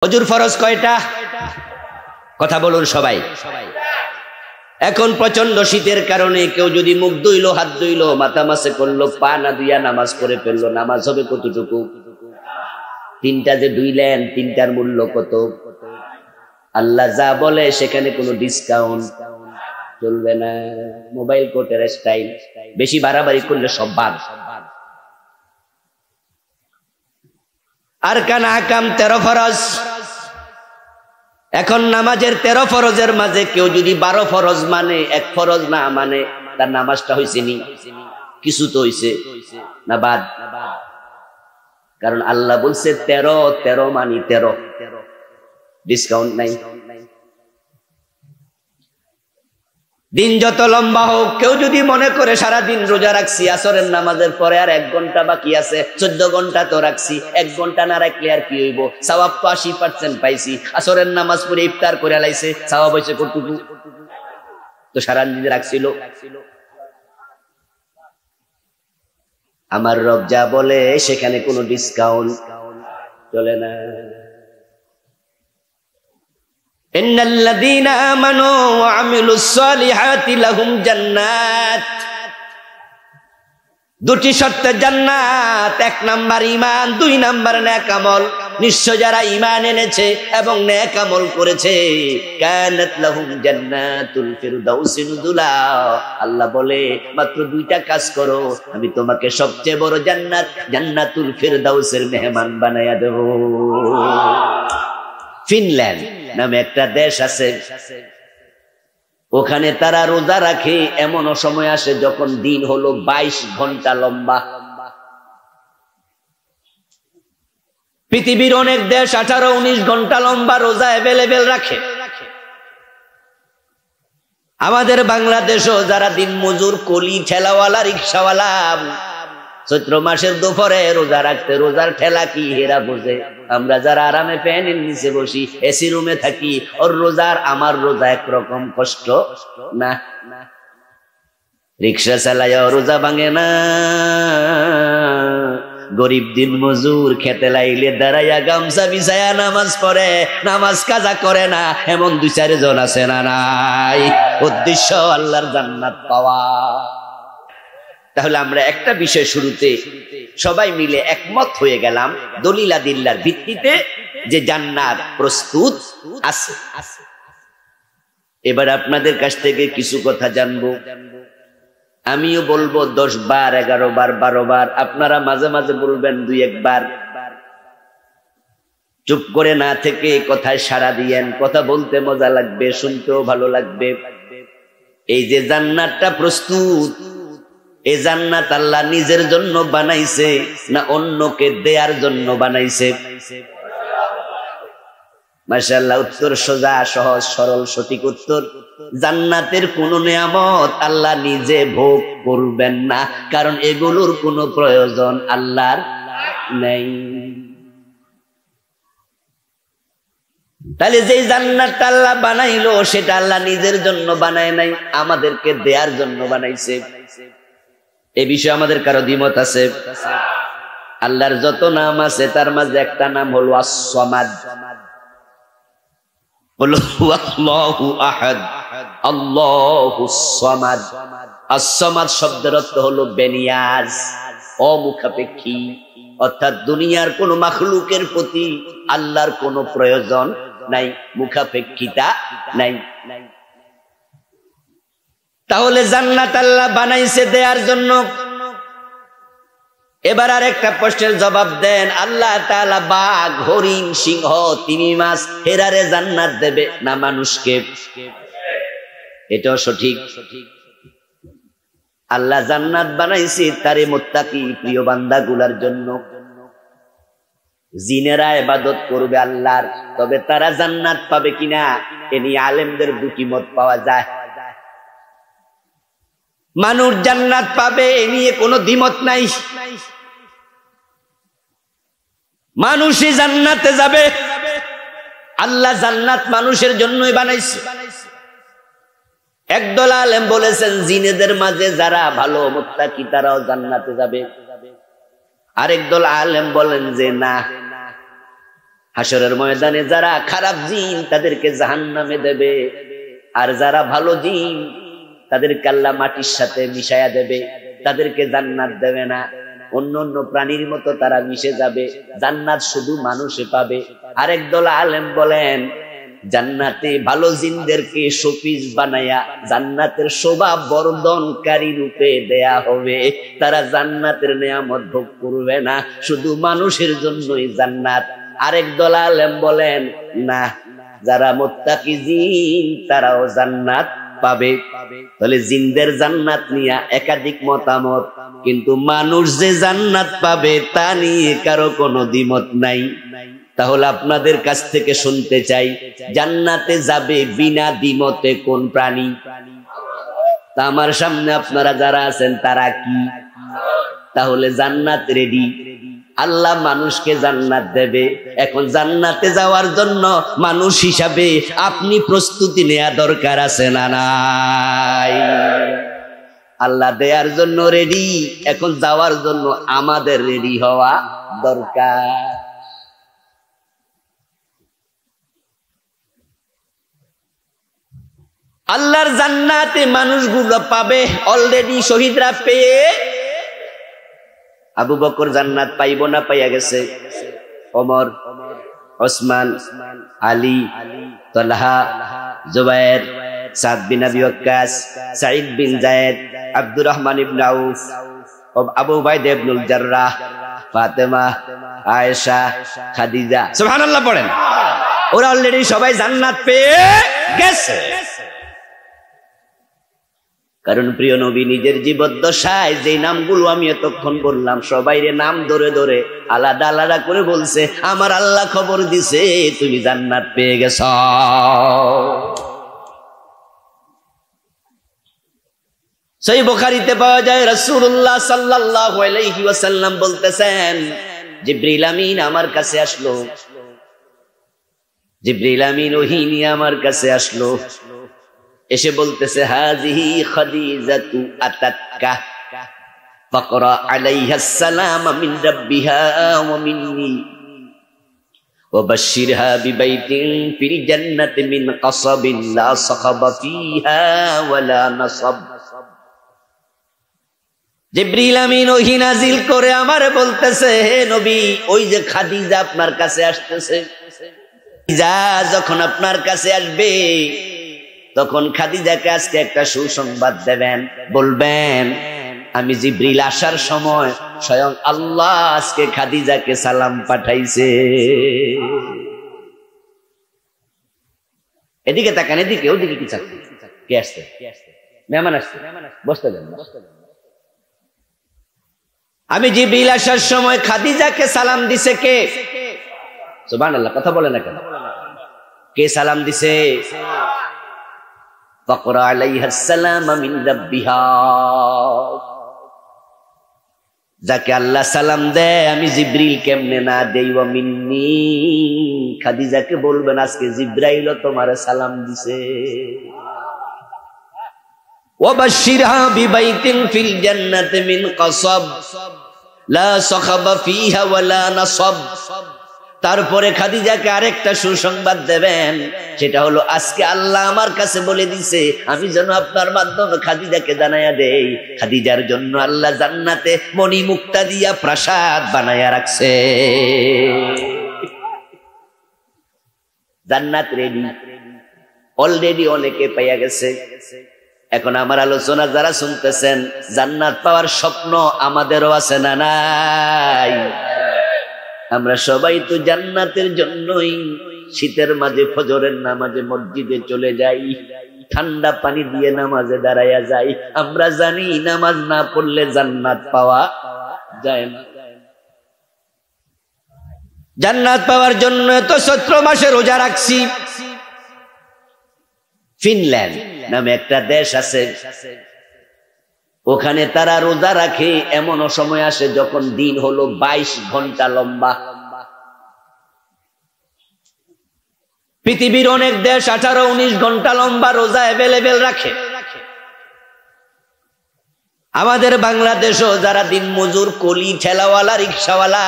হুজুর ফরজ কয়টা? কথা বলুন সবাই। এখন প্রচন্ড শীতের কারণে কেউ যদি মুখ ধুইলো, হাত ধুইলো, মাথা মাসে করলো, পা না দিয়া নামাজ পড়ে ফেললো, নামাজ হবে কতটুকু? তিনটা যে ধুইলেন, তিনটার মূল্য কত? আল্লাহ যা বলে সেখানে কোনো ডিসকাউন্ট চলবে না। মোবাইল কোর্টের স্টাইল, বেশি বাড়াবাড়ি করলে সব বাদ। আরকান আহকাম 13 ফরজ। এখন নামাজের 13 ফরজের মাঝে কেউ যদি 12 ফরজ মানে, এক ফরজ না মানে, তার নামাজটা হয়েছে নি? কিছু তো হয়েছে না বাদ? কারণ আল্লাহ বলছে 13 মানি 13, ডিসকাউন্ট নাই। দিন যত লম্বা হোক, কেউ যদি মনে করে সারা দিন রোজা রাখছি, আসরের নামাজের পরে আর 1 ঘন্টা বাকি আছে, 14 ঘন্টা তো রাখছি, 1 ঘন্টা না রাখলে আর কি হইব? সওয়াব তো 80% পাইছি। আসরের নামাজ পড়ে ইফতার করে লাইছে, সওয়াব হইছে কতটুকু? তো সারা দিন রাখছিল। আমার রব যা বলে সেখানে কোনো ডিসকাউন্ট চলে না। ইন্নাল্লাযীনা আমানু ওয়া আমিলুস সালিহাতি লাহুম জান্নাত। দুটি শর্তে জান্নাত। 1 নাম্বার ঈমান, 2 নাম্বার নেক আমল। নিশ্চয় যারা ঈমান এনেছে এবং নেক আমল করেছে, কানাত লাহুম জান্নাতুল ফিরদাউসি নুজুলা। আল্লাহ বলে মাত্র 2টা কাজ করো, আমি তোমাকে সবচেয়ে বড় জান্নাত, জান্নাতুল ফিরদাউসের মেহমান বানায়া দেব। ফিনল্যান্ড নামে একটা দেশ আছে, ওখানে তারা রোজা রাখে। এমনও সময় আসে যখন দিন হলো 22 ঘন্টা লম্বা। পৃথিবীর অনেক দেশ 18-19 ঘন্টা লম্বা রোজা অ্যাভেলেবেল রাখে। আমাদের বাংলাদেশও যারা দিন মজুর, কলি, ঠেলাওয়ালা, রিক্সাওয়ালা, চৈত্র মাসের দুপুরে রোজা রাখতে, রোজার ঠেলা কি হেরা বোঝে? আমরা যারা আরামে ফ্যানের নিচে বসি, এসি রুমে থাকি, ওর রোজার আমার রোজা একরকম কষ্ট না। রিক্সা চালায় রোজা ভাঙে না। গরিব দিন মজুর খেতে লাইলে দাঁড়াইয়া গামছা বিছায়া নামাজ পড়ে, নামাজ কাজা করে না, এমন 2-4 জন আছে না নাই? উদ্দেশ্য আল্লাহর জান্নাত পাওয়া। তাহলে আমরা একটা বিষয় শুরুতে সবাই মিলে একমত হয়ে গেলাম দলিল আদিল্লার ভিত্তিতে যে জান্নাত প্রস্তুত আছে। এবার আপনাদের কাছ থেকে কিছু কথা জানবো। আমিও বলবো 10 বার, 11 বার, 12 বার। আপনারা মাঝে মাঝে বলবেন 2-1 বার। চুপ করে না থেকে কথায় সাড়া দিয়েন। কথা বলতে মজা লাগবে, শুনতেও ভালো লাগবে। এই যে জান্নাতটা প্রস্তুত, এই জান্নাত আল্লাহ নিজের জন্য বানাইছে না অন্যকে দেয়ার জন্য বানাইছে? মাশাআল্লাহ, উত্তর সোজা, সহজ, সরল, সঠিক উত্তর। জান্নাতের কোন নিয়ামত আল্লাহ নিজে ভোগ করবেন না, কারণ এগুলোর কোনো প্রয়োজন আল্লাহর নেই। তাহলে যে জান্নাতটা আল্লাহ বানাইলো সেটা আল্লাহ নিজের জন্য বানায় নাই, আমাদেরকে দেয়ার জন্য বানাইছে। এ বিষয়ে আমাদের কারো দ্বিমত আছে? আল্লাহর যত নাম আছে তার মাঝে একটা নাম হলো আস-সামাদ। বলো আল্লাহু আহাদ, আল্লাহুস সামাদ। আস-সামাদ শব্দের অর্থ হলো বেনিয়াজ, অমুখাপেক্ষী। অর্থাৎ দুনিয়ার কোন মাখলুকের প্রতি আল্লাহর কোনো প্রয়োজন নাই, মুখাপেক্ষিতা নাই। তাহলে জান্নাত আল্লাহ বানাইছে দেয়ার জন্য। এবার আর একটা প্রশ্নের জবাব দেন। আল্লাহ তাআলা বাঘ, হরিণ, সিংহ, তিমি মাছ হেরারে জান্নাত দেবে না মানুষকে? এটাও সঠিক। আল্লাহ জান্নাত বানাইছে তারে মুত্তাকি প্রিয় বান্দাগুলার জন্য। জিনেরা ইবাদত করবে আল্লাহর, তবে তারা জান্নাত পাবে কিনা এ নিয়ে আলেমদের দুটি মত পাওয়া যায়। মানুষ জান্নাত পাবে এ নিয়ে কোনো দ্বিমত নাই। মানুষই জান্নাতে যাবে। আল্লাহ জান্নাত মানুষের জন্যই বানাইছে। একদল আলেম বলেছেন জিনেদের মাঝে যারা ভালো মুত্তাকি তারাও জান্নাতে যাবে। আরেক দল আলেম বলেন যে না, হাসরের ময়দানে যারা খারাপ জিন তাদেরকে জাহান্নামে দেবে, আর যারা ভালো জিন তাদেরকে আল্লাহ মাটির সাথে মিশায়া দেবে, তাদেরকে জান্নাত দেবে না। অন্য অন্য প্রাণীর মতো তারা মিশে যাবে, জান্নাত শুধু মানুষে পাবে। আরেক দল আলেম বলেন জান্নাতে ভালো জিনদেরকে শোপিস বানায়া জান্নাতের শোভা বর্ধনকারী রূপে দেয়া হবে, তারা জান্নাতের নেয়ামত ভোগ করবে না, শুধু মানুষের জন্যই জান্নাত। আরেক দল আলেম বলেন না, যারা মুত্তাকি জিন তারাও জান্নাত পাবে। তাহলে জিনদের জান্নাত নিয়ে একাধিক মতামত, কিন্তু মানুষ যে জান্নাত পাবে তা নিয়ে কারো কোনো দ্বিমত নাই। তাহলে আপনাদের কাছ থেকে শুনতে চাই, জান্নাতে যাবে বিনা দ্বিমতে কোন প্রাণী? তা আমার সামনে আপনারা যারা আছেন তারা কি? তাহলে জান্নাত রেডি, আল্লাহ মানুষকে জান্নাত দেবে। এখন জান্নাতে যাওয়ার জন্য মানুষ হিসাবে আপনি প্রস্তুতি নেওয়া দরকার আছে না নাই? আল্লাহ দেওয়ার জন্য রেডি, এখন যাওয়ার জন্য আমাদের রেডি হওয়া দরকার। আল্লাহর জান্নাতে মানুষগুলো পাবে, অলরেডি শহীদরা পেয়ে। আবু বকর জান্নাত পাইব না পাইয়া গেছে, ওমর, ওসমান, আলী, তালহা, জুবায়ের, সাদ বিন আবি ওয়াক্কাস, সাঈদ বিন যায়েদ, আব্দুর রহমান ইবনে আউফ, আবু উবাইদা ইবনুল জাররাহ, ফাতেমা, আয়েশা, খাদিজা, সুবহানাল্লাহ পড়েন। ওরা অলরেডি সবাই জান্নাত পেয়ে গেছে। কারণ প্রিয় নবী নিজের জীবদ্দশায় যে নামগুলো আমি এতক্ষণ বললাম সবাইরে নাম ধরে ধরে আলাদা আলাদা করে বলছে, আমার আল্লাহ খবর দিছে তুমি জান্নাত পেয়ে গেছ। সহিহ বুখারীতে পাওয়া যায় রাসূলুল্লাহ সাল্লাল্লাহু আলাইহি ওয়াসাল্লাম বলতেছেন, জিবরিল আমিন আমার কাছে আসলো, জিবরিল আমিন ওহী নিয়ে আমার কাছে আসলো, এসে বলতেছে হাযিহি খাদিজাতু আতাতকা ফাকরা আলাইহাস সালাম মিন রাব্বিহা ওয়া মিন্নি ওয়া বাশশিরহা বিবাইতিন ফিল জান্নাতি মিন কাসাবিন লা সাখাবা ফিহা ওয়ালা নাসাব। জিবরিল আমিন ওহী নাজিল করে আমারে বলতেছে, হে নবী, ওই যে খাদিজা আপনার কাছে আসতেছে, খাদিজা যখন আপনার কাছে আসবে তখন খাদিজাকে আজকে একটা সুসংবাদ দেবেন, বলবেন আমি জিবরিল আসার সময় স্বয়ং আল্লাহ আজকে খাদিজাকে সালাম পাঠাইছে। এদিকে তাকান, এদিকে ওদিকে কি চাচ্ছেন? কে আসছে? মেহমান আসছে, বসতে দেন। আমি জিবরিল আসার সময় খাদিজাকে সালাম দিছে কে? সুবহানাল্লাহ, কথা বলে না কেন? কে সালাম দিছে? ফাকরা আলাইহাস সালাম মিন রাব্বিহা, যাকে আল্লাহ সালাম দেয় আমি জিবরিল কেমনে না দেই? ওয়া মিন্নি, খাদিজাকে বলবেন আজকে জিবরাইল তোমারে সালাম দিছে। ওয়া বাশশিরহা বিবাইতিন ফিল জান্নাতি মিন কাসাব লা সাখাবা ফিহা ওয়ালা নাসাব। তারপরে খাদিজাকে আরেকটা সুসংবাদ দেবেন, সেটা হলো আজকে আল্লাহ আমার কাছে বলে দিছে আমি যেন আপনার মাধ্যমে খাদিজাকে জানাইয়া দেই, খাদিজার জন্য আল্লাহ জান্নাতে মণি মুক্তা দিয়া প্রাসাদ বানাইয়া রাখছে। জান্নাত রেডি, অলরেডি অনেকে পাইয়া গেছে। এখন আমার আলোচনা যারা শুনতেছেন, জান্নাত পাওয়ার স্বপ্ন আমাদেরও আছে না নাই? আমরা সবাই তো জান্নাতের জন্যই শীতের মাঝে ফজরের নামাজে মসজিদে চলে যাই, ঠান্ডা পানি দিয়ে নামাজে দাঁড়াইয়া যাই। আমরা জানি নামাজ না পড়লে জান্নাত পাওয়া যায় না। জান্নাত পাওয়ার জন্য তো চৈত্র মাসে রোজা রাখছি। ফিনল্যান্ড নামে একটা দেশ আছে, ওখানে তারা রোজা রাখে, এমনও সময় আসে যখন দিন হলো 22 ঘন্টা লম্বা। পৃথিবীর অনেক দেশ 18-19 ঘন্টা লম্বা রোজা অ্যাভেলেবেল রাখে। আমাদের বাংলাদেশও যারা দিন মজুর, কলি, ঠেলাওয়ালা, রিক্সাওয়ালা,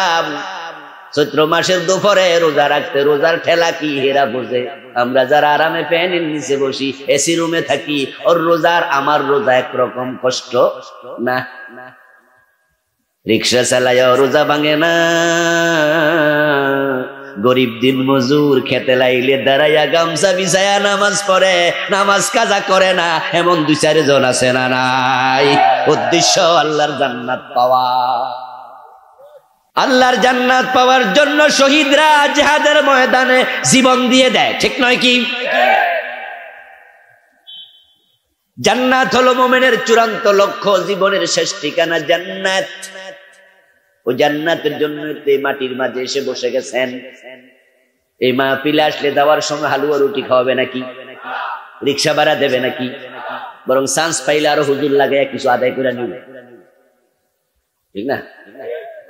চৈত্র মাসের দুপুরে রোজা রাখতে রোজার ঠেলা কি হেরা বোঝে। আমরা যারা আরামে ফ্যানের নিচে বসি, এসি রুমে থাকি, ওর রোজার আমার রোজা একরকম কষ্ট না। রিক্সা চালায় রোজা ভাঙে না, গরিব দিন মজুর খেতে লাইলে দাঁড়াইয়া গামছা বিছায়া নামাজ পড়ে, নামাজ কাজা করে না, এমন 2-4 জন আছে না নাই? উদ্দেশ্য আল্লাহর জান্নাত পাওয়া। আল্লাহর জান্নাত পাওয়ার জন্য শহীদরা জিহাদের ময়দানে জীবন দিয়ে দেয়, ঠিক নয় কি? জান্নাত হলো মুমিনের চূড়ান্ত লক্ষ্য, জীবনের শেষ ঠিকানা জান্নাত। ওই জান্নাতের জন্য এই মাটির মাঝে এসে বসে গেছেন। এই মাহফিলে আসলে যাওয়ার সময় হালুয়া রুটি খাওয়াবে নাকি? রিক্সা ভাড়া দেবে নাকি? বরং চান্স পাইলে আরো হুজুর লাগে কিছু আদায় করে নিবে, ঠিক না?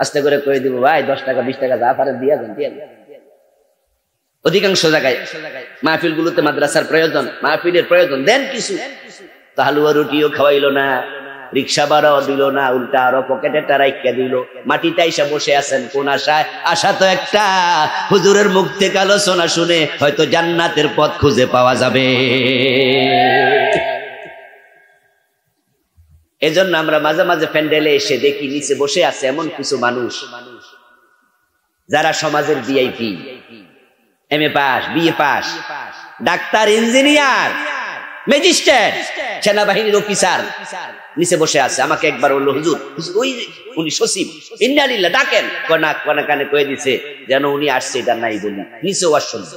আস্তে করে কয়ে দিব, ভাই 10 টাকা 20 টাকা যা পারেন দিয়া দেন। অধিকাংশ জায়গায় মাহফিল গুলোতে মাদ্রাসার প্রয়োজন, মাহফিলের প্রয়োজন, দেন কিছু। তো হালুয়া রুটিও খাওয়াইলো না, রিক্সা ভাড়াও দিল না, উল্টা আরো পকেটে টারাইকা দিল। মাটিতে এসে বসে আছেন কোন আশায়? আশা তো একটা, হুজুরের মুখ থেকে আলোচনা শুনে হয়তো জান্নাতের পথ খুঁজে পাওয়া যাবে। এজন্য আমরা মাঝে মাঝে প্যান্ডেলে এসে দেখি নিচে বসে আছে এমন কিছু মানুষ যারা সমাজের VIP, MA pass, BA pass, ডাক্তার, ইঞ্জিনিয়ার, ম্যাজিস্ট্রেট, সেনাবাহিনীর অফিসার নিচে বসে আছে। আমাকে একবার বললো, হুজুর ওই উনি সচিব, ইন্নালিল্লাহ ডাকেন। কনা কানে কয়ে দিছে যেন উনি আসছে এটা নাই বলি, নিচে ওয়াজ শুনছে।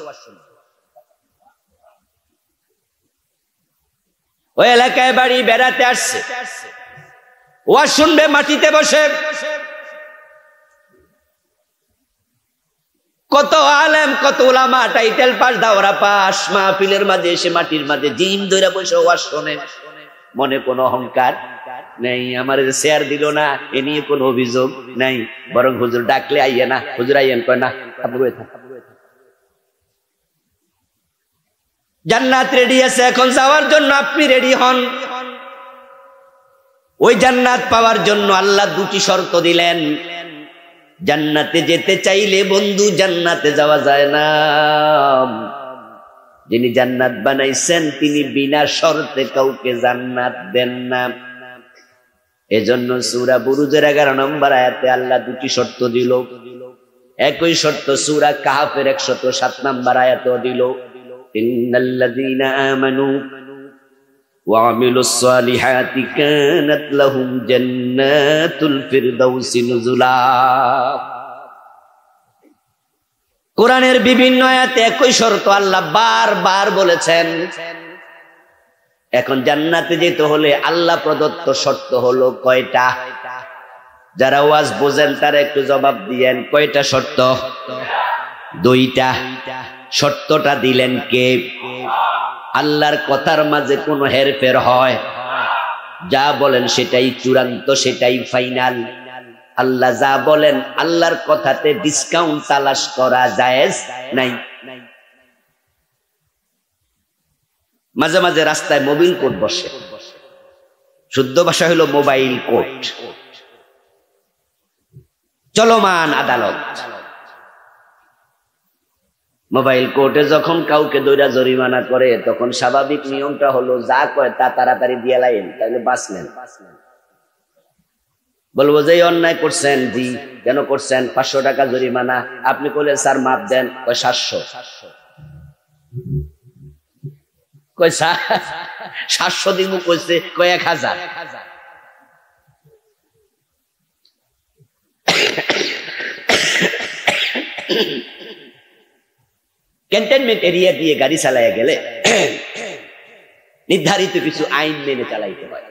ওই এলাকায় বাড়ি, বেড়াতে আসছে, ওয়াজ শুনবে মাটিতে বসে। কত আলেম, কত উলামা, টাইটেল পাস, দাওরা পাস, মাহফিলের মাঝে এসে মাটির মাঝে জিম ধরে বসে ওয়াজ শোনে। মনে কোনো অহংকার নেই, আমার শেয়ার দিল না এ নিয়ে কোনো অভিযোগ নাই, বরং হুজুর ডাকলে আইয়ে না, হুজুর আইয়েন কয় না। জান্নাত রেডি আছে, এখন যাওয়ার জন্য আপনি রেডি হন। ওই জান্নাত পাওয়ার জন্য আল্লাহ 2টি শর্ত দিলেন। জান্নাতে যেতে চাইলে বন্ধু জান্নাতে যাওয়া যায় না। যিনি জান্নাত বানাইছেন তিনি বিনা শর্তে কাউকে জান্নাত দেন না। এজন্য সূরা বুরুজের 11 নম্বর আয়াতে আল্লাহ 2টি শর্ত দিল। একই শর্ত সূরা কাহফের 107 নম্বর আয়াতেও দিল, ইন্নাল্লাযীনা আমানু ওয়া আমিলুস সালিহাতি কানাত লাহুম জান্নাতুল ফিরদাউসি নুজুলা। কোরআনের বিভিন্ন আয়াতে একই শর্ত আল্লাহ বারবার বলেছেন। এখন জান্নাতে যেতে হলে আল্লাহ প্রদত্ত শর্ত হলো কয়টা? যারা ওয়াজ বোঝেন তারা একটু জবাব দিয়েন, কয়টা শর্ত? 2টা। শর্তটা দিলেন কে? আল্লাহর কথার মাঝে কোনো হেরফের হয়, যা বলেন সেটাই চূড়ান্ত, সেটাই ফাইনাল। আল্লাহ যা বলেন আল্লাহর কথাতে ডিসকাউন্ট তালাশ করা জায়েজ নাই। মাঝে মাঝে রাস্তায় মোবাইল কোর্ট বসে, শুদ্ধ ভাষা হলো মোবাইল কোর্ট, চলমান আদালত। মোবাইল কোর্টে যখন কাউকে দৈরা জরিমানা করে তখন স্বাভাবিক নিয়মটা হলো যা কয় তা তাড়াতাড়ি দিয়ে লাইন, তাহলে বাঁচলেন। বলবো যে অন্যায় করছেন, জি কেন করছেন? 500 টাকা জরিমানা। আপনি কইলেন স্যার মাপ দেন, কয় 700। কয় 700 দিমু, কইছে কয় 1000। ক্যান্টনমেন্ট এরিয়া দিয়ে গাড়ি চালাইয়া গেলে নির্ধারিত কিছু আইন মেনে চালাইতে হয়।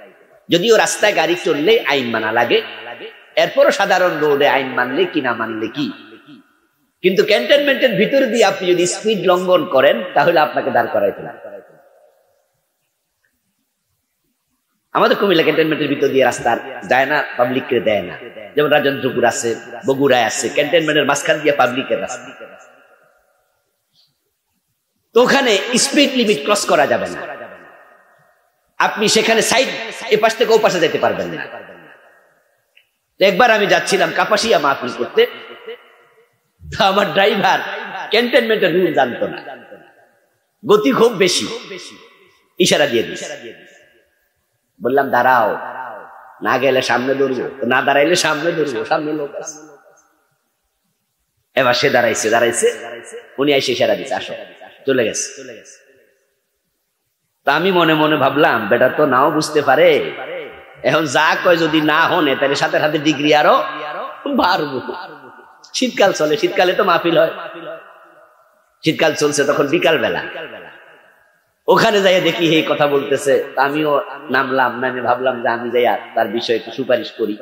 যদিও রাস্তায় গাড়ি চললে আইন মানা লাগে, এরপরও সাধারণ রোডে আইন মানলে কি না মানলে কি। কিন্তু ক্যান্টনমেন্টের ভিতর দিয়ে আপনি যদি স্পিড লঙ্ঘন করেন তাহলে আপনাকে দাঁড় করাইতে না। আমাদের কুমিল্লা ক্যান্টনমেন্টের ভিতর দিয়ে রাস্তা যায় না, পাবলিককে দেয় না। যেমন রাজেন্দ্রপুর আছে, বগুড়ায় আছে, ক্যান্টনমেন্টের মাঝখান দিয়ে পাবলিকের রাস্তা। তো ওখানে স্পিড লিমিট ক্রস করা যাবে না। আপনি সেখানে সাইড এ পাশ থেকে ও পাশে যেতে পারবেন না। একবার আমি যাচ্ছিলাম কাপাসিয়া মাহফিল করতে, তো আমার ড্রাইভার ক্যান্টনমেন্টের রুল জানতো না, গতি খুব বেশি, ইশারা দিয়ে দিস। বললাম দাঁড়াও, না গেলে সামনে দৌড়বো, না দাঁড়াইলে সামনে দৌড়বো, সামনে লোক আছে। এবার সে দাঁড়াইছে, উনি এসে ইশারা দিচ্ছে আসো, চলে গেছে। তা আমি মনে মনে ভাবলাম বেটা তো নাও বুঝতে পারে, এখন যা কয় যদি না হনে তাহলে সাথে সাথে ডিগ্রি আরো বাড়বো। শীতকাল চলে, শীতকালে তো মাহফিল হয়, শীতকাল চলছে তখন বিকাল বেলা, ওখানে যাই দেখি এই কথা বলতেছে। আমিও নামলাম, নামে ভাবলাম যে আমি যাই তার বিষয়ে একটু সুপারিশ করি।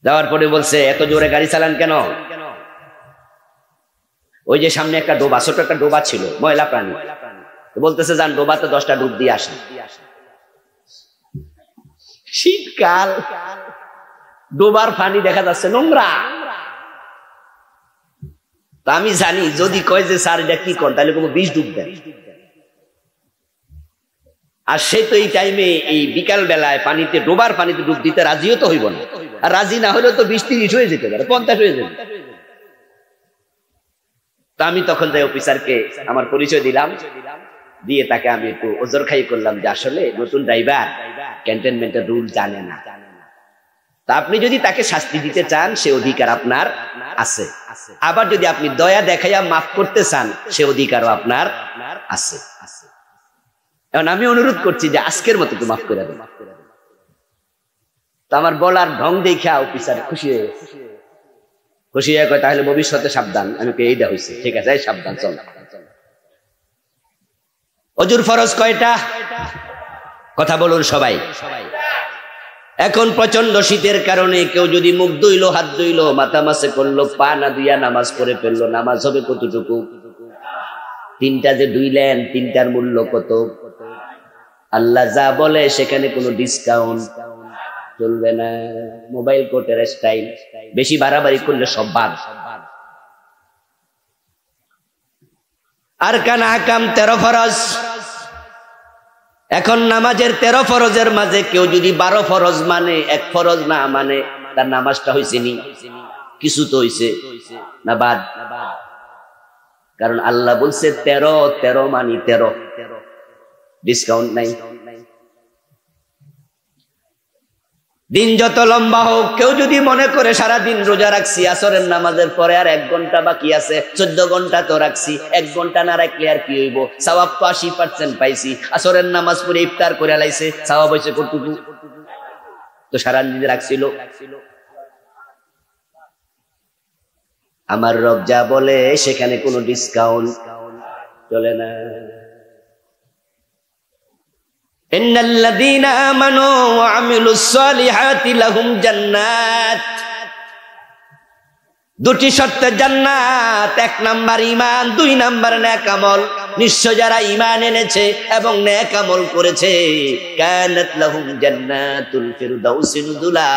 যাওয়ার পরে বলছে এত জোরে গাড়ি চালান কেন? ওই যে সামনে একটা ডোবা, ছোট একটা ডোবা ছিল, ময়লা প্রাণী, বলতেছে যান ডোবাতে 10টা ডুব দিয়ে আসেন। শীতকাল, ডোবার পানি দেখা যাচ্ছে নোংরা। তা আমি জানি যদি কয় যে স্যার এটা কি করেন তাহলে কোনো 20 ডুব দেন। আর সে তো এই টাইমে এই বিকাল বেলায় পানিতে, ডোবার পানিতে ডুব দিতে রাজিও তো হইব না, আর রাজি না হলেও তো 20-30 হয়ে যেতে পারে, 50 হয়ে যাবে। তা আমি তখন যাই অফিসারকে আমার পরিচয় দিলাম, দিয়ে তাকে আমি একটু ওজর খাই করলাম যে আসলে নতুন ড্রাইভার ক্যান্টনমেন্টের রুল জানে না, তা আপনি যদি তাকে শাস্তি দিতে চান সে অধিকার আপনার আছে, আবার যদি আপনি দয়া দেখাইয়া মাফ করতে চান সে অধিকারও আপনার আছে। এখন আমি অনুরোধ করছি যে আজকের মতো একটু মাফ করে দেন। তো আমার বলার ঢং দেখা অফিসার খুশি হয়ে কয় তাহলে ভবিষ্যতে সাবধান। আমি এইটা হয়েছে, ঠিক আছে সাবধান, চল। অজুর ফরজ কয়টা? কথা বলুন সবাই। এখন প্রচন্ড শীতের কারণে কেউ যদি মুখ ধুইলো, হাত ধুইলো, মাথা মাসে করলো, পা না ধুইয়া নামাজ পড়ে ফেললো, নামাজ হবে কতটুকু? 3টা যে ধুইলেন, 3টার মূল্য কত? আল্লাহ যা বলে সেখানে কোনো ডিসকাউন্ট চলবে না। মোবাইল কোর্টের স্টাইল, বেশি বাড়াবাড়ি করলে সব বাদ। আরকান আহকাম 13 ফরজ। এখন নামাজের 13 ফরজের মাঝে কেউ যদি 12 ফরজ মানে, 1 ফরজ না মানে, তার নামাজটা হয়েছে নি? কিছু তো হয়েছে না বাদ? কারণ আল্লাহ বলছে 13 মানি 13, ডিসকাউন্ট নাই। দিন যত লম্বা হোক, কেউ যদি মনে করে সারাদিন রোজা রাখছি, আসরের নামাজের পরে আর 1 ঘন্টা বাকি আছে, 14 ঘন্টা তো রাখছি, 1 ঘন্টা না রাখলে আর কি হইব? সওয়াব তো 80% পাইছি। আসরের নামাজ পড়ে ইফতার করে লাইছে, সওয়াব হইছে কতটুকু? তো সারাদিন রাখছিল। আমার রব যা বলে সেখানে কোনো ডিসকাউন্ট চলে না। ইন্নাল্লাযীনা আমানু ওয়া আমিলুস সালিহাতি লাহুম জান্নাত। 2টি শর্তে জান্নাত। 1 নাম্বার ঈমান, 2 নাম্বার নেক আমল। নিশ্চয় যারা ঈমান এনেছে এবং নেক আমল করেছে, কানাত লাহুম জান্নাতুল ফিরদাউসি নুজুলা।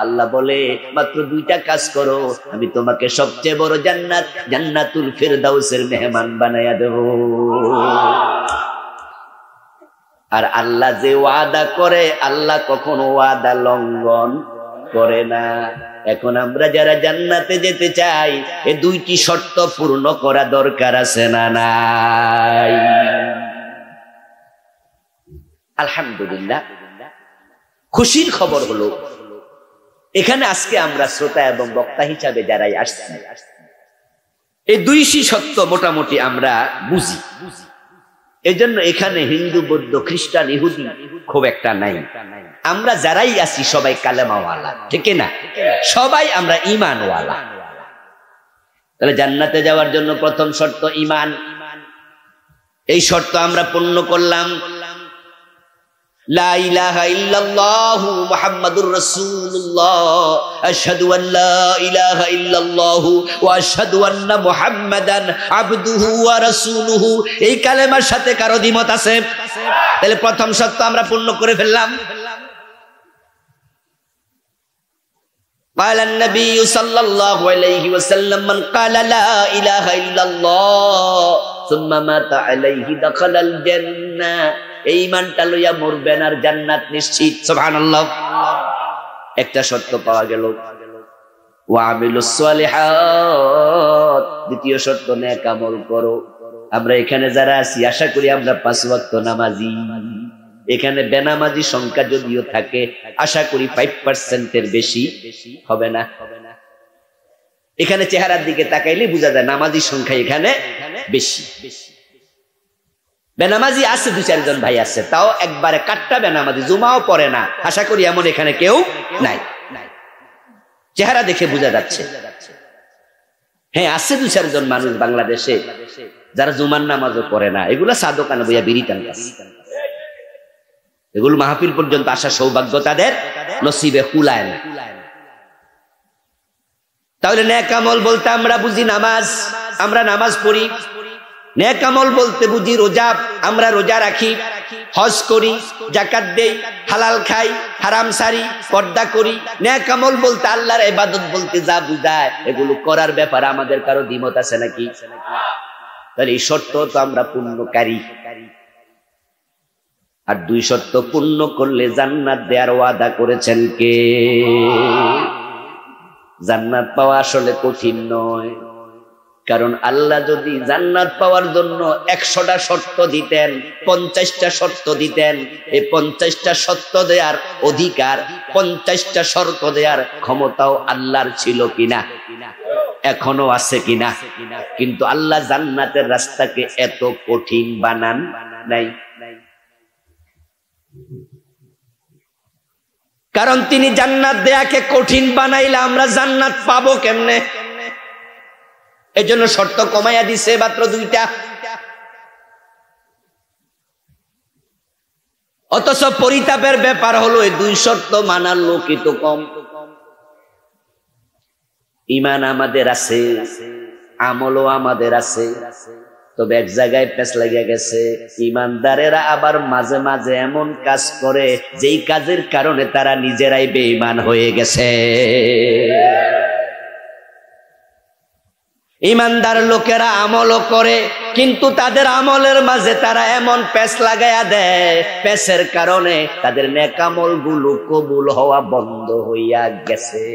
আল্লাহ বলে মাত্র 2টা কাজ করো, আমি তোমাকে সবচেয়ে বড় জান্নাত, জান্নাতুল ফিরদাউসের মেহমান বানায়া দেব। আর আল্লাহ যে ওয়াদা করে, আল্লাহ কখনো ওয়াদা লঙ্ঘন করে না। এখন আমরা যারা জান্নাতে যেতে চাই, এই 2টি শর্ত পূর্ণ করা দরকার আছে না নাই? আলহামদুলিল্লাহ, খুশির খবর হলো এখানে আজকে আমরা শ্রোতা এবং বক্তা হিসাবে যারাই আসছি, এই 2টি সত্য মোটামুটি আমরা বুঝি। এজন্য এখানে হিন্দু, বৌদ্ধ, খ্রিস্টান, ইহুদি খুব একটা নাই। আমরা যারাই আছি সবাই কালেমাওয়ালা, ঠিক না? সবাই আমরা ঈমানওয়ালা। তাহলে জান্নাতে যাওয়ার জন্য প্রথম শর্ত ঈমান। এই শর্ত আমরা পূর্ণ করলাম। লা ইলাহা ইল্লাল্লাহু মুহাম্মাদুর রাসূলুল্লাহ, আশহাদু আল লা ইলাহা ইল্লাল্লাহু ওয়া আশহাদু আন্না মুহাম্মাদান আবদুহু ওয়া রাসূলুহু। এই কালেমার সাথে কারো দ্বিমত আছে? তাহলে প্রথম শর্ত আমরা পূর্ণ করে ফেললাম। قال النبي صلى الله عليه وسلم من قال لا إله إلا الله ثم مات عليه دخل الجنة। এই ঈমানটা লইয়া মরবেন আর জান্নাত নিশ্চিত। সুবহানাল্লাহ। একটা শর্ত পাওয়া গেল। ওয়া আমিলুস সালিহাত, দ্বিতীয় শর্ত নেক আমল করো। আমরা এখানে যারা আছি আশা করি আমরা 5 ওয়াক্ত নামাজি। এখানে বেনামাজি সংখ্যা যদিও থাকে আশা করি 5% এর বেশি হবে না। এখানে চেহারার দিকে তাকাইলে বোঝা যায় নামাজি সংখ্যা এখানে বেশি। বেনামাজি আছে 2-4 জন ভাই আছে, তাও একবারে কাটটা বেনামাজি, জুমাও পড়ে না। আশা করি এমন এখানে কেউ নাই, চেহারা দেখে বোঝা যাচ্ছে। হ্যাঁ, আছে 2-4 জন মানুষ বাংলাদেশে যারা জুমার নামাজও পড়ে না, এগুলা সাদকানা বইয়া বিড়ি টানতাছে। এগুলো মাহফিল পর্যন্ত আসা সৌভাগ্য তাদের নসিবে কুলায় না। তাহলে নেক আমল বলতে আমরা বুঝি নামাজ, আমরা নামাজ পড়ি। নেক আমল বলতে বুঝি রোজা, আমরা রোজা রাখি, হজ করি, যাকাত দেই, হালাল খাই, হারাম সারি, পর্দা করি। নেক আমল বলতে আল্লাহর ইবাদত বলতে যা বুঝায় এগুলো করার ব্যাপারে আমাদের কারো দ্বিমত আছে নাকি? তাহলে এই শর্ত তো আমরা পূর্ণকারী। আর 2 শর্ত পূর্ণ করলে জান্নাত দেওয়ার ওয়াদা করেছেন কে? জান্নাত পাওয়া আসলে কঠিন নয়, কারণ আল্লাহ যদি জান্নাত পাওয়ার জন্য 100টা শর্ত দিতেন, 50টা শর্ত দিতেন, এই 50টা শর্ত দেওয়ার অধিকার, 50টা শর্ত দেওয়ার ক্ষমতাও আল্লাহর ছিল কিনা, এখনো আছে কিনা? কিন্তু আল্লাহ জান্নাতের রাস্তাকে এত কঠিন বানান নাই, কারণ তিনি জান্নাত দেয়াকে কঠিন বানাইলে আমরা জান্নাত পাবো কেমনে? এজন্য শর্ত কমাইয়া দিছে মাত্র 2টা। অথচ পরিতাপের ব্যাপার হলো এই 2 শর্ত মানার লোকই তো কম। ঈমান আমাদের আছে, আমলও আমাদের আছে, তবে এক জায়গায় পেছ লাগিয়া গেছে। ঈমানদারেরা আবার মাঝে মাঝে এমন কাজ করে যেই কাজের কারণে তারা নিজেরাই বেঈমান হয়ে গেছে। ঈমানদার লোকেরা আমলও করে, কিন্তু তাদের আমলের মাঝে তারা এমন পেছ লাগাইয়া দেয়, পেছের কারণে তাদের নেক আমল গুলো কবুল হওয়া বন্ধ হইয়া গেছে।